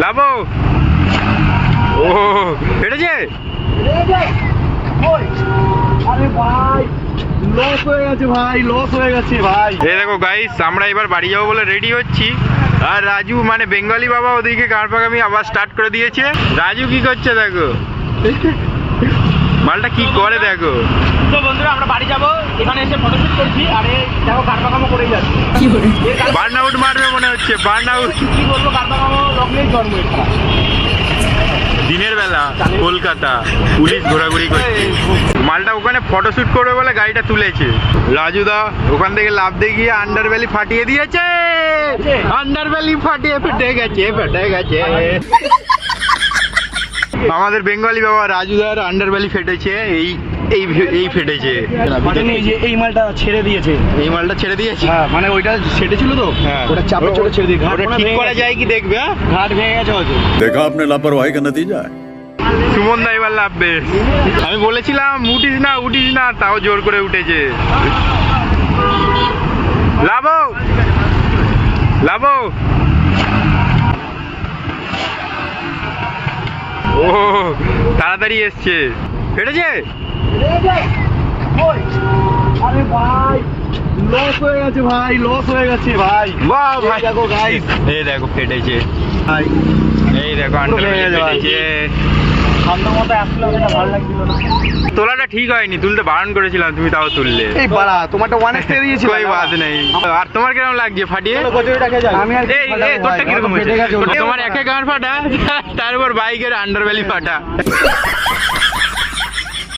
লাভো ও ফেটেছে। আরে ভাই লস হয়ে গেছে ভাই, লস হয়ে গেছে ভাই। এই দেখো গাইস, আমরা এবার বাড়ি যাবো বলে রেডি হচ্ছি। আর রাজু মানে বেঙ্গলি বাবা ওদিকে গান পাকামি আবার স্টার্ট করে দিয়েছে। রাজু কি করছে দেখো, মালটা কি করে দেখো। তো বন্ধুরা আমরা বাড়ি যাবো, এখানে এসে ফটোশুট করছি। আরে দেখো কারপাকামো করেই যাচ্ছে। বার্ন আউট মারবে মনে হচ্ছে, বার্ন আউট। কি বলবো, কারপাকামো লগ্নেই জন্ম এটা। দিনের বেলা কলকাতা পুলিশ ঘোরাঘুরি করছে, মালটা ওখানে ফটোশুট করবে বলে গাড়িটা তুলেছে। রাজুদা ওখান থেকে লাফ দিয়ে গিয়ে আন্ডারভ্যালি ফাটিয়ে দিয়েছে। আন্ডারভ্যালি ফাটিয়ে ফেটে গেছে, ফেটে গেছে। আমাদের বেঙ্গলি বাবা রাজুদার আন্ডারভ্যালি ফেটেছে, এই ফেটেছে। এই মালটা ছেড়ে দিয়েছে, এই মালটা ছেড়ে দিয়েছে। হ্যাঁ মানে ওইটা ছেড়ে ছিল তো, হ্যাঁ। ওটা চাপে চড়ে ছেড়ে দিয়ে ওটা ঠিক করা যায় কি দেখবে। ঘাট ভেঙে গেছে হয়তো। देखा आपने लापरवाही का नतीजा है। সুমন দা এবার লাভবে। আমি বলেছিলাম উঠিস না উঠিস না, তাও জোর করে উঠেছে। লাভো লাভো ও তাড়াতাড়ি এসছে, ফেটেছে। আরে ভাই লস হয়ে গেছে ভাই, লস হয়ে গেছে ভাই। বাহ ভাই দেখো গাইস, এই দেখো ফেটেছে, ভাই এই দেখো আন্ডারভ্যালি ফেটেছে। ঠান্ডা মাথায় আসলে সেটা ভালো লাগছিল না। তোলাটা ঠিক হয়নি, তুলতে বারণ করেছিলাম, তুমি তাও তুললে। এই বাড়া তোমারটা ওয়ান এক্স দিয়েছিল। কোই বাত নেই। আর তোমার কিরকম লাগছে ফাটিয়ে? আমি আর এই এই তোরটা কিরকম হয়েছে? তোমার একে গান ফাটা, তারপর বাইকের আন্ডারভ্যালি ফাটা।